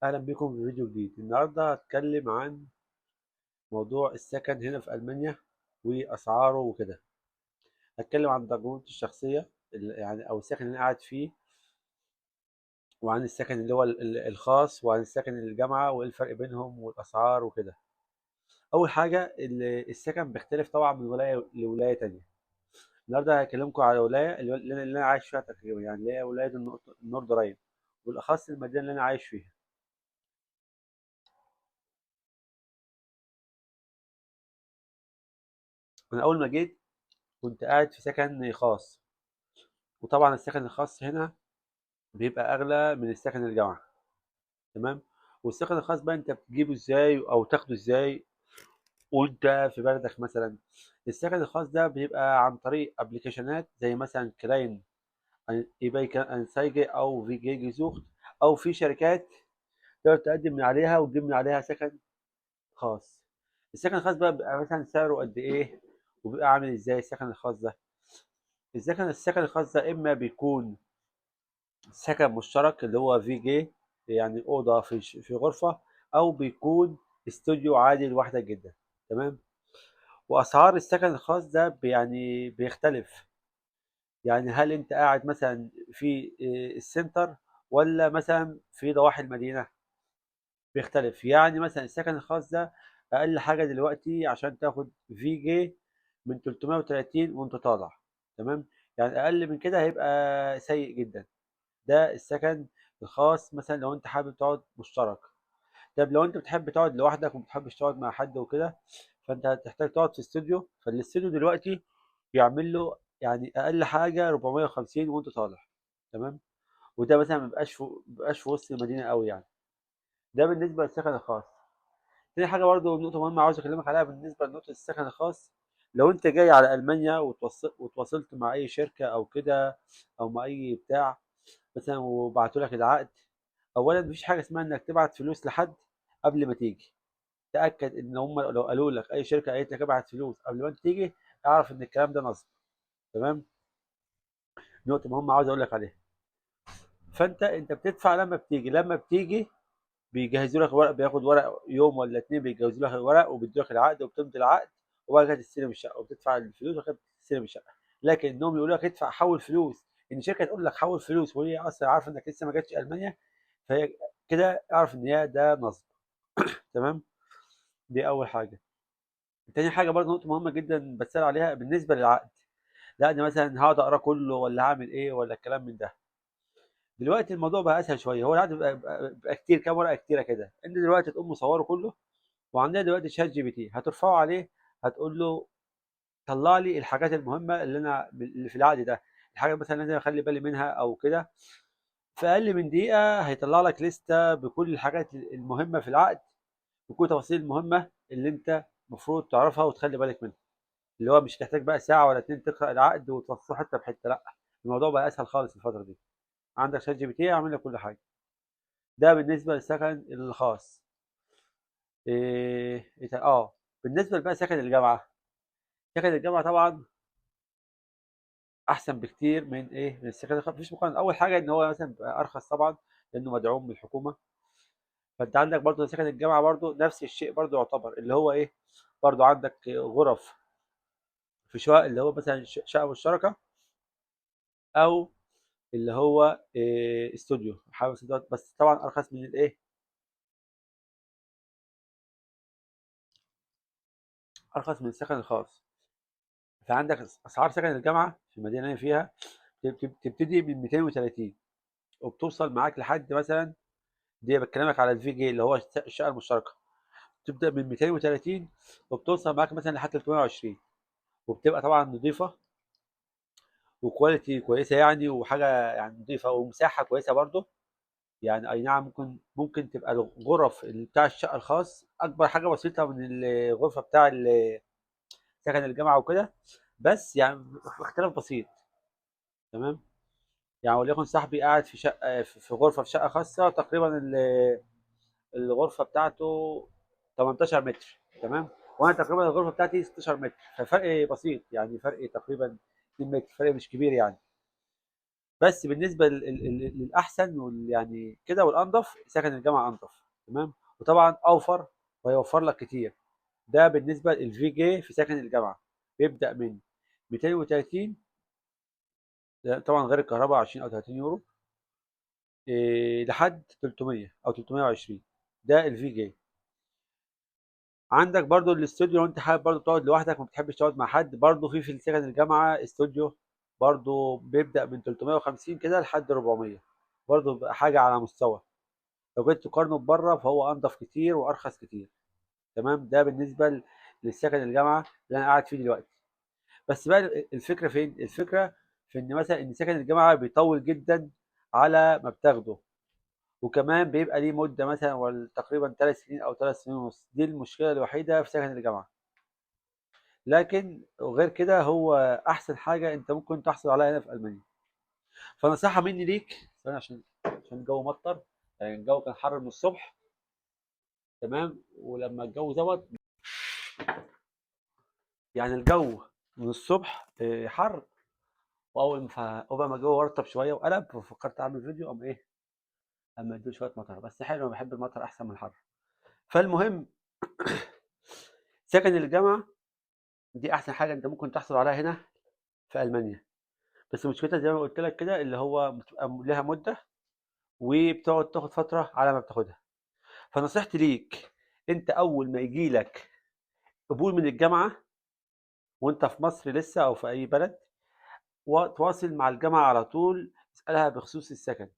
أهلا بكم في فيديو جديد. النهاردة هتكلم عن موضوع السكن هنا في ألمانيا وأسعاره وكده. هتكلم عن تجربتي الشخصية يعني أو السكن اللي أنا قاعد فيه، وعن السكن اللي هو الخاص، وعن السكن الجامعة وإيه الفرق بينهم والأسعار وكده. أول حاجة السكن بيختلف طبعا من ولاية لولاية تانية. النهاردة هكلمكم على ولاية اللي أنا عايش فيها تقريبا، يعني اللي هي ولاية النورد راين، والأخص المدينة اللي أنا عايش فيها. أنا أول ما جيت كنت قاعد في سكن خاص، وطبعا السكن الخاص هنا بيبقى اغلى من السكن الجامعه. تمام. والسكن الخاص بقى انت بتجيبه ازاي او تاخده ازاي وانت في بلدك مثلا؟ السكن الخاص ده بيبقى عن طريق ابلكيشنات زي مثلا كلاين، ايباي انسايجي او في جيجي زوخت، او في شركات تقدر تقدم من عليها وتجيب من عليها سكن خاص. السكن الخاص بقى بيبقى مثلا سعره قد ايه، وبيبقى عامل ازاي السكن الخاص ده؟ السكن الخاص ده اما بيكون سكن مشترك اللي هو في جي، يعني أوضة في غرفة، أو بيكون استوديو عادي لوحدك جدا. تمام. وأسعار السكن الخاص ده يعني بيختلف. يعني هل أنت قاعد مثلا في السنتر، ولا مثلا في ضواحي المدينة؟ بيختلف. يعني مثلا السكن الخاص ده أقل حاجة دلوقتي عشان تاخد في جي من 330 وأنت طالع. تمام. يعني أقل من كده هيبقى سيء جدا. ده السكن الخاص مثلا لو انت حابب تقعد مشترك. طب لو انت بتحب تقعد لوحدك وما بتحبش تقعد مع حد وكده، فانت هتحتاج تقعد في استوديو. فالاستوديو دلوقتي يعمل له يعني اقل حاجه 450 وانت طالع. تمام. وده مثلا ما بيبقاش في وسط المدينه قوي يعني. ده بالنسبه للسكن الخاص. تاني حاجه برضو نقطه مهمه عاوز اكلمك عليها بالنسبه لنقطه السكن الخاص. لو انت جاي على المانيا وتواصلت مع اي شركه او كده، او مع اي بتاع مثلا وبعتوا لك العقد، اولا مفيش حاجه اسمها انك تبعت فلوس لحد قبل ما تيجي. تاكد ان هم لو قالوا لك اي شركه قالت لك ابعت فلوس قبل ما انت تيجي، اعرف ان الكلام ده نصب. تمام. نقطه مهمه عاوز اقول لك عليها. فانت بتدفع لما بتيجي بيجهزوا لك ورق، بياخد ورق يوم ولا اتنين بيجهزوا لك الورق وبيدوا لك العقد وبتمضي العقد، وبعد كده تستلم الشقه وبتدفع الفلوس وكده تستلم الشقه. لكن انهم يقولوا لك ادفع حول فلوس، ان شركه تقول لك حول فلوس وهي اصلا عارفه انك لسه ما جاتش المانيا، فهي كده اعرف ان هي ده نصب. تمام. دي اول حاجه. تاني حاجه برضه نقطه مهمه جدا بتسال عليها بالنسبه للعقد. لا انا مثلا هقعد اقرا كله ولا هعمل ايه ولا الكلام من ده. دلوقتي الموضوع بقى اسهل شويه. هو العقد بقى كتير، كام ورقه كتيره كده. انت دلوقتي تقوم مصوره كله، وعندنا دلوقتي شات جي بي تي هترفعه عليه، هتقول له طلع لي الحاجات المهمه اللي في العقد ده، الحاجات مثلا لازم اخلي بالي منها او كده. في اقل من دقيقه هيطلع لك لسته بكل الحاجات المهمه في العقد، بكل التفاصيل المهمه اللي انت المفروض تعرفها وتخلي بالك منها. اللي هو مش هتحتاج بقى ساعه ولا اتنين تقرا العقد وتفصله حته بحته، لا. الموضوع بقى اسهل خالص الفتره دي. عندك شات جي بي تي يعمل لك كل حاجه. ده بالنسبه للسكن الخاص. بالنسبه بقى سكن الجامعه. سكن الجامعه طبعا احسن بكتير من السكن الخاص، مفيش مقارنه. اول حاجه ان هو مثلا بيبقى ارخص طبعا لانه مدعوم من الحكومه. فانت عندك برضو سكن الجامعه برضو نفس الشيء برضو يعتبر اللي هو ايه. برضو عندك غرف في شقق اللي هو مثلا شقه مشتركه، او اللي هو استوديو حاجه بس طبعا ارخص من الايه، ارخص من السكن الخاص. فعندك اسعار سكن الجامعه في المدينه اللي أنا فيها تبتدي من 230 وبتوصل معاك لحد مثلا، دي بكلمك على الفي جي اللي هو الشقه المشتركه، تبدا من 230 وبتوصل معاك مثلا لحد 320. وبتبقى طبعا نظيفه وكواليتي كويسه يعني، وحاجه يعني نظيفه ومساحه كويسه برضه. يعني اي نعم ممكن تبقى الغرف اللي بتاع الشقه الخاص اكبر حاجه بسيطه من الغرفه بتاع سكن الجامعه وكده، بس يعني اختلاف بسيط. تمام. يعني وليكن صاحبي قاعد في شقه في غرفه في شقه خاصه تقريبا الغرفه بتاعته 18 متر. تمام. وانا تقريبا الغرفه بتاعتي 16 متر، ففرق بسيط يعني، فرق تقريبا 2 متر، فرق مش كبير يعني. بس بالنسبه للاحسن يعني كده والانضف سكن الجامعه انضف. تمام. وطبعا اوفر ويوفر لك كتير. ده بالنسبه للفي جي في سكن الجامعه، بيبدا من 230، طبعا غير الكهرباء 20 او 30 يورو، لحد 300 او 320. ده الفي جي. عندك برضو الاستوديو، لو انت حابب برضو تقعد لوحدك ما بتحبش تقعد مع حد، برضو في سكن الجامعه استوديو، برضو بيبدا من 350 كده لحد 400، برضو بيبقى حاجه على مستوى. لو جيت تقارنه بره فهو انضف كتير وارخص كتير. تمام. ده بالنسبه للسكن الجامعه اللي انا قاعد فيه دلوقتي. بس بقى الفكره فين؟ الفكره في ان مثلا ان سكن الجامعه بيطول جدا على ما بتاخده، وكمان بيبقى ليه مده مثلا تقريبا 3 سنين او 3 سنين ونص. دي المشكله الوحيده في سكن الجامعه. لكن وغير كده هو احسن حاجه انت ممكن تحصل عليها هنا في المانيا. فنصيحه مني ليك ثانية عشان الجو مطر، يعني الجو كان حر من الصبح. تمام. ولما الجو ظبط، يعني الجو من الصبح حر، اول ما الجو رطب شويه وقلب ففكرت اعمل فيديو ايه، اما اديله شويه مطر. بس حلو، انا بحب المطر احسن من الحر. فالمهم، سكن الجامعه دي احسن حاجه انت ممكن تحصل عليها هنا في المانيا. بس مشكلتها زي ما قلت لك كده، اللي هو بتبقى لها مده، وبتقعد تاخد فتره على ما بتاخدها. فنصيحتي ليك، انت اول ما يجي لك قبول من الجامعه وانت في مصر لسه او في اي بلد، وتواصل مع الجامعه على طول، اسالها بخصوص السكن،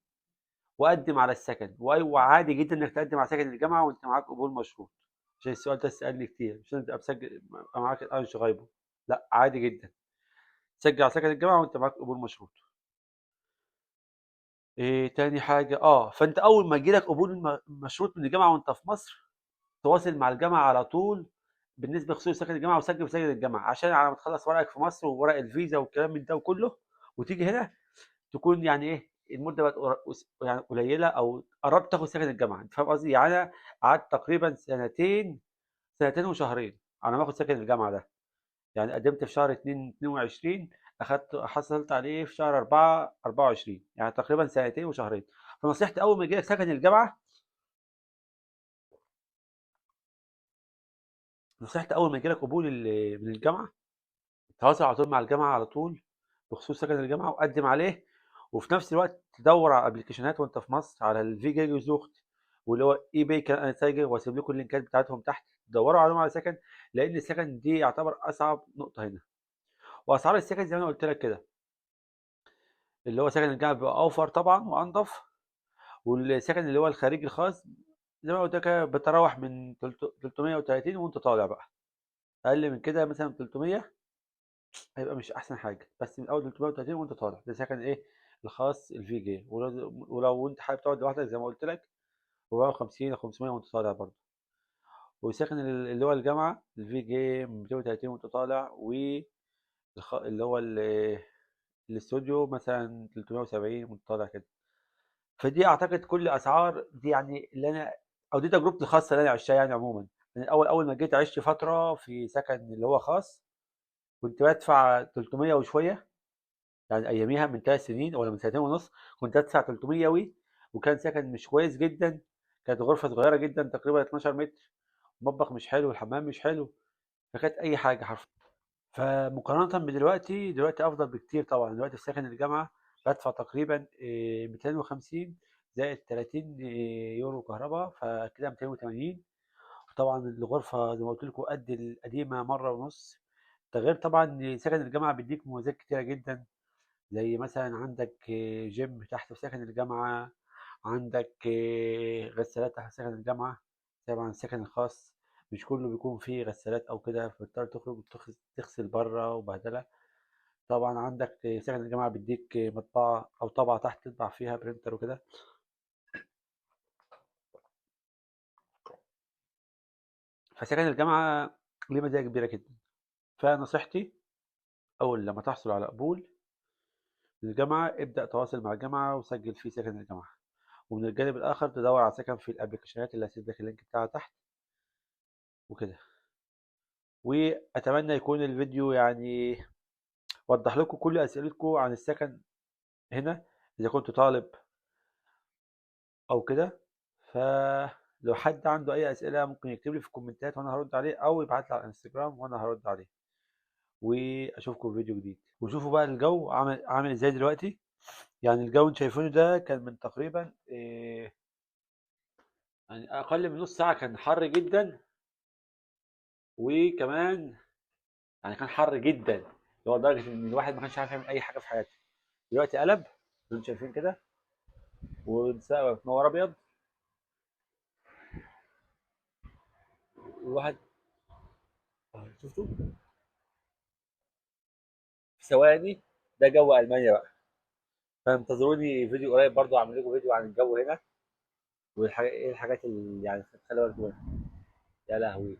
وقدم على السكن. وعادي جدا انك تقدم على سكن الجامعه وانت معاك قبول مشروط، عشان السؤال ده سالني كتير. مش لازم تبقى مسجل يبقى معاك الانش غايبه، لا عادي جدا تسجل على سكن الجامعه وانت معاك قبول مشروط. ايه تاني حاجه؟ فانت اول ما يجي لك قبول مشروط من الجامعه وانت في مصر، تواصل مع الجامعه على طول بالنسبه لخصوص سكن الجامعه، وسجل في سكن الجامعه عشان على ما تخلص ورقك في مصر وورق الفيزا والكلام من ده وكله، وتيجي هنا تكون يعني ايه المده بقت يعني قليله، او قربت تاخد سكن الجامعه. انت فاهم قصدي؟ يعني انا قعدت تقريبا سنتين وشهرين على ما اخد سكن الجامعه ده. يعني قدمت في شهر 2 22، حصلت عليه في شهر 4 24، يعني تقريبا سنتين وشهرين. فنصيحتي اول ما يجي لك سكن الجامعه، نصيحتي اول ما يجي لك قبول من الجامعه، تواصل على طول مع الجامعه على طول بخصوص سكن الجامعه وقدم عليه. وفي نفس الوقت تدور على ابلكيشنات وانت في مصر على الفي جي زوخت واللي هو اي باي كان تايجر، واسيب لكم اللينكات بتاعتهم تحت، دوروا عليهم على سكن، لان السكن دي يعتبر اصعب نقطه هنا. واسعار السكن زي ما انا قلت لك كده، اللي هو سكن الجامعه بيبقى اوفر طبعا وانضف، والسكن اللي هو الخارجي الخاص زي ما قلت لك بتراوح من 330 وانت طالع بقى. اقل من كده مثلا 300 هيبقى مش احسن حاجه، بس من اول 330 وانت طالع ده سكن ايه الخاص الفي جي. ولو انت حابب تقعد لوحدك زي ما قلت لك 450 او 500 وانت طالع برضه. وسكن اللي هو الجامعه الفي جي من 230 وانت طالع، اللي هو الاستوديو مثلا 370 وانت طالع كده. فدي اعتقد كل اسعار دي، يعني اللي انا، او دي تجربتي الخاصه اللي انا عشتها يعني عموما. يعني اول ما جيت عشت فتره في سكن اللي هو خاص، كنت بدفع 300 وشويه. يعني اياميها من 3 سنين ولا من سنتين ونص كنت ادفع 300 وكان سكن مش كويس جدا. كانت غرفه صغيره جدا تقريبا 12 متر، المطبخ مش حلو، الحمام مش حلو، فكانت اي حاجه حرفيا. فمقارنه دلوقتي افضل بكتير طبعا. دلوقتي في سكن الجامعه بدفع تقريبا 250 زائد 30 يورو كهرباء، فكده 280. طبعا الغرفه زي ما قلت لكم قد القديمه مره ونص. ده غير طبعا إن سكن الجامعه بيديك مميزات كتيره جدا، زي مثلا عندك جيم تحت في سكن الجامعة، عندك غسالات تحت سكن الجامعة. طبعا السكن الخاص مش كله بيكون فيه غسالات أو كده، فبتضطر تخرج تغسل بره وبهدلة. طبعا عندك سكن الجامعة بيديك مطبعة أو طبعة تحت تطبع فيها برينتر وكده. فسكن الجامعة ليه مزايا كبيرة جدا. فنصيحتي أول لما تحصل على قبول من الجامعة، ابدأ تواصل مع الجامعة وسجل في سكن الجامعة. ومن الجانب الآخر تدور على سكن في الأبلكيشنات اللي هسيب لك اللينك بتاعها تحت وكده. وأتمنى يكون الفيديو يعني وضح لكم كل أسئلتكم عن السكن هنا، اذا كنت طالب او كده. فلو حد عنده اي اسئله ممكن يكتب لي في الكومنتات وانا هرد عليه، او يبعت لي على الانستجرام وانا هرد عليه. واشوفكم في فيديو جديد. وشوفوا بقى الجو عامل ازاي دلوقتي. يعني الجو انتوا شايفينه ده كان من تقريبا يعني اقل من نص ساعه كان حر جدا. وكمان يعني كان حر جدا، اللي هو لدرجه ان الواحد ما كانش عارف يعمل اي حاجه في حياته. دلوقتي قلب، انتوا شايفين كده، والسقف منور ابيض. الواحد شفتوا في ثواني. ده جو المانيا بقى. فانتظروني فيديو قريب برضو، اعمل لكم فيديو عن الجو هنا، وايه الحاجات اللي يعني خلي بالكم منها. يا لهوي.